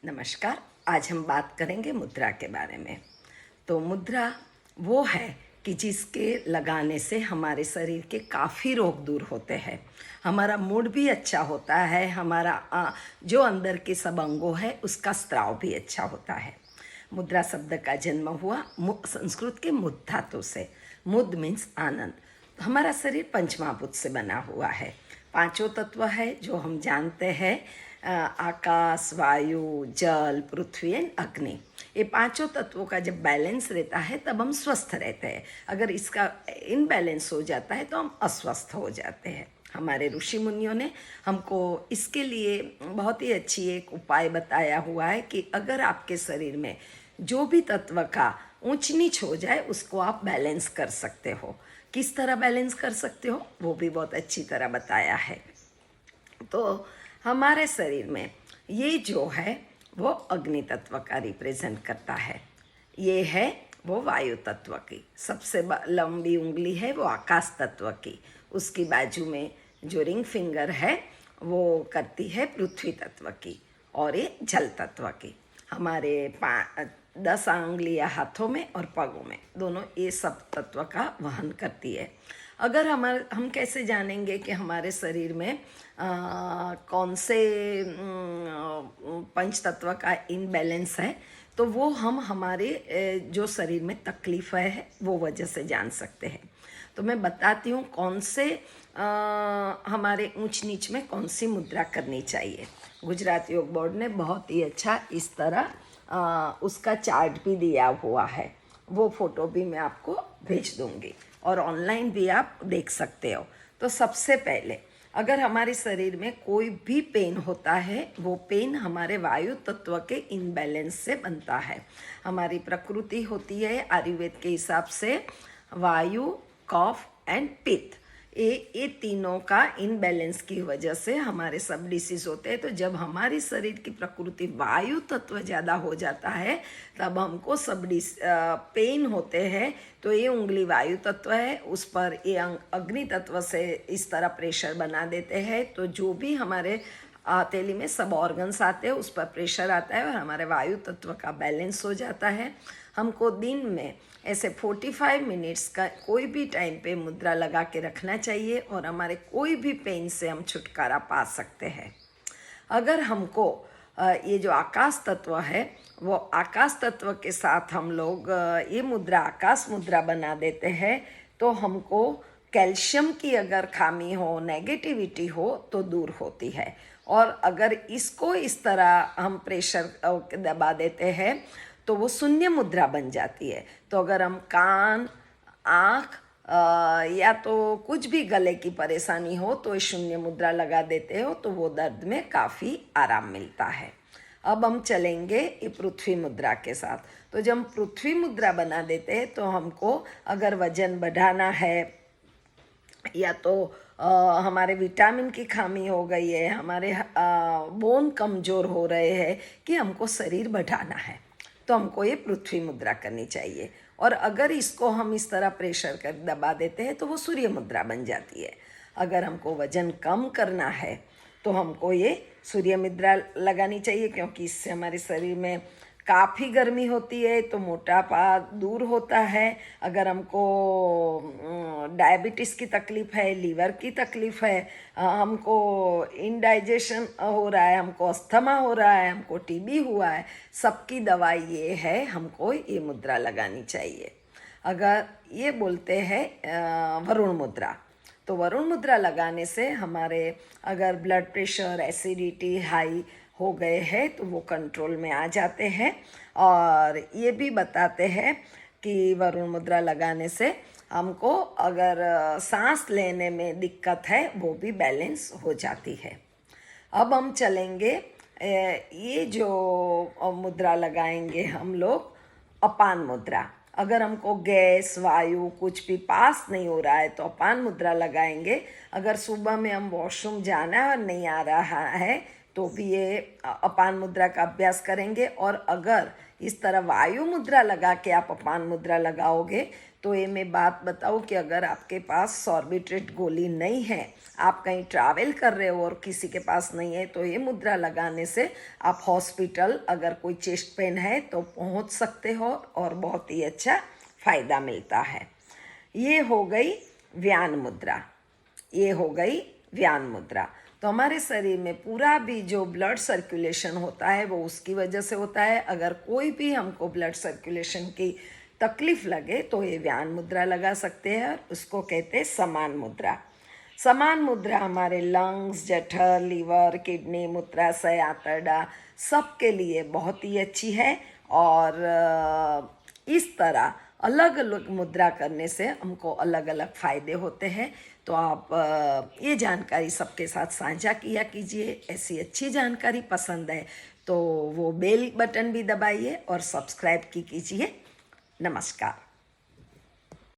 नमस्कार। आज हम बात करेंगे मुद्रा के बारे में। तो मुद्रा वो है कि जिसके लगाने से हमारे शरीर के काफ़ी रोग दूर होते हैं, हमारा मूड भी अच्छा होता है, हमारा जो अंदर के सब अंगों है उसका स्त्राव भी अच्छा होता है। मुद्रा शब्द का जन्म हुआ संस्कृत के मुद धातु से। मुद मीन्स आनंद। हमारा शरीर पंचमहाभूत से बना हुआ है। पांचों तत्व है जो हम जानते हैं, आकाश, वायु, जल, पृथ्वी एंड अग्नि। ये पांचों तत्वों का जब बैलेंस रहता है तब हम स्वस्थ रहते हैं। अगर इसका इनबैलेंस हो जाता है तो हम अस्वस्थ हो जाते हैं। हमारे ऋषि मुनियों ने हमको इसके लिए बहुत ही अच्छी एक उपाय बताया हुआ है कि अगर आपके शरीर में जो भी तत्व का ऊंच नीच हो जाए उसको आप बैलेंस कर सकते हो। किस तरह बैलेंस कर सकते हो वो भी बहुत अच्छी तरह बताया है। तो हमारे शरीर में ये जो है वो अग्नि तत्व का रिप्रेजेंट करता है। ये है वो वायु तत्व की। सबसे लंबी उंगली है वो आकाश तत्व की। उसकी बाजू में जो रिंग फिंगर है वो करती है पृथ्वी तत्व की, और ये जल तत्व की। हमारे 10 उंगलियां हाथों में और पगों में, दोनों ये सब तत्व का वहन करती है। अगर हम कैसे जानेंगे कि हमारे शरीर में कौन से पंच तत्व का इनबैलेंस है, तो वो हम हमारे जो शरीर में तकलीफ है वो वजह से जान सकते हैं। तो मैं बताती हूँ कौन से हमारे ऊंच नीच में कौन सी मुद्रा करनी चाहिए। गुजरात योग बोर्ड ने बहुत ही अच्छा इस तरह उसका चार्ट भी दिया हुआ है। वो फोटो भी मैं आपको भेज दूंगी और ऑनलाइन भी आप देख सकते हो। तो सबसे पहले अगर हमारे शरीर में कोई भी पेन होता है, वो पेन हमारे वायु तत्व के इनबैलेंस से बनता है। हमारी प्रकृति होती है आयुर्वेद के हिसाब से वायु, कफ एंड पित्त। ये तीनों का इनबैलेंस की वजह से हमारे सब डिसीज होते हैं। तो जब हमारी शरीर की प्रकृति वायु तत्व ज़्यादा हो जाता है तब हमको सब पेन होते हैं। तो ये उंगली वायु तत्व है, उस पर ये अग्नि तत्व से इस तरह प्रेशर बना देते हैं। तो जो भी हमारे हथेली में सब ऑर्गन्स आते हैं उस पर प्रेशर आता है और हमारे वायु तत्व का बैलेंस हो जाता है। हमको दिन में ऐसे 45 मिनट्स का कोई भी टाइम पे मुद्रा लगा के रखना चाहिए और हमारे कोई भी पेन से हम छुटकारा पा सकते हैं। अगर हमको ये जो आकाश तत्व है वो आकाश तत्व के साथ हम लोग ये मुद्रा आकाश मुद्रा बना देते हैं तो हमको कैल्शियम की अगर खामी हो, नेगेटिविटी हो तो दूर होती है। और अगर इसको इस तरह हम प्रेशर दबा देते हैं तो वो शून्य मुद्रा बन जाती है। तो अगर हम कान, आँख या तो कुछ भी गले की परेशानी हो तो ये शून्य मुद्रा लगा देते हो तो वो दर्द में काफ़ी आराम मिलता है। अब हम चलेंगे ये पृथ्वी मुद्रा के साथ। तो जब हम पृथ्वी मुद्रा बना देते हैं तो हमको अगर वजन बढ़ाना है या तो हमारे विटामिन की खामी हो गई है, हमारे बोन कमज़ोर हो रहे हैं कि हमको शरीर बढ़ाना है, तो हमको ये पृथ्वी मुद्रा करनी चाहिए। और अगर इसको हम इस तरह प्रेशर कर दबा देते हैं तो वो सूर्य मुद्रा बन जाती है। अगर हमको वजन कम करना है तो हमको ये सूर्य मुद्रा लगानी चाहिए, क्योंकि इससे हमारे शरीर में काफ़ी गर्मी होती है तो मोटापा दूर होता है। अगर हमको डायबिटीज़ की तकलीफ़ है, लीवर की तकलीफ़ है, हमको इनडाइजेशन हो रहा है, हमको अस्थमा हो रहा है, हमको टीबी हुआ है, सबकी दवाई ये है, हमको ये मुद्रा लगानी चाहिए। अगर ये बोलते हैं वरुण मुद्रा, तो वरुण मुद्रा लगाने से हमारे अगर ब्लड प्रेशर, एसिडिटी हाई हो गए हैं तो वो कंट्रोल में आ जाते हैं। और ये भी बताते हैं कि वरुण मुद्रा लगाने से हमको अगर सांस लेने में दिक्कत है वो भी बैलेंस हो जाती है। अब हम चलेंगे ये जो मुद्रा लगाएंगे हम लोग अपान मुद्रा। अगर हमको गैस, वायु कुछ भी पास नहीं हो रहा है तो अपान मुद्रा लगाएंगे। अगर सुबह में हम वॉशरूम जाना और नहीं आ रहा है तो भी ये अपान मुद्रा का अभ्यास करेंगे। और अगर इस तरह वायु मुद्रा लगा के आप अपान मुद्रा लगाओगे तो ये मैं बात बताऊँ कि अगर आपके पास सॉर्बिट्रेट गोली नहीं है, आप कहीं ट्रैवल कर रहे हो और किसी के पास नहीं है, तो ये मुद्रा लगाने से आप हॉस्पिटल अगर कोई चेस्ट पेन है तो पहुंच सकते हो और बहुत ही अच्छा फ़ायदा मिलता है। ये हो गई व्यान मुद्रा, ये हो गई व्यान मुद्रा। तो हमारे शरीर में पूरा भी जो ब्लड सर्कुलेशन होता है वो उसकी वजह से होता है। अगर कोई भी हमको ब्लड सर्कुलेशन की तकलीफ लगे तो ये व्यान मुद्रा लगा सकते हैं और उसको कहते हैं समान मुद्रा। समान मुद्रा हमारे लंग्स, जठर, लीवर, किडनी, मूत्राशय, आंतरडा सबके लिए बहुत ही अच्छी है। और इस तरह अलग अलग मुद्रा करने से हमको अलग अलग फ़ायदे होते हैं। तो आप ये जानकारी सबके साथ साझा किया कीजिए। ऐसी अच्छी जानकारी पसंद है तो वो बेल बटन भी दबाइए और सब्सक्राइब कीजिए। नमस्कार।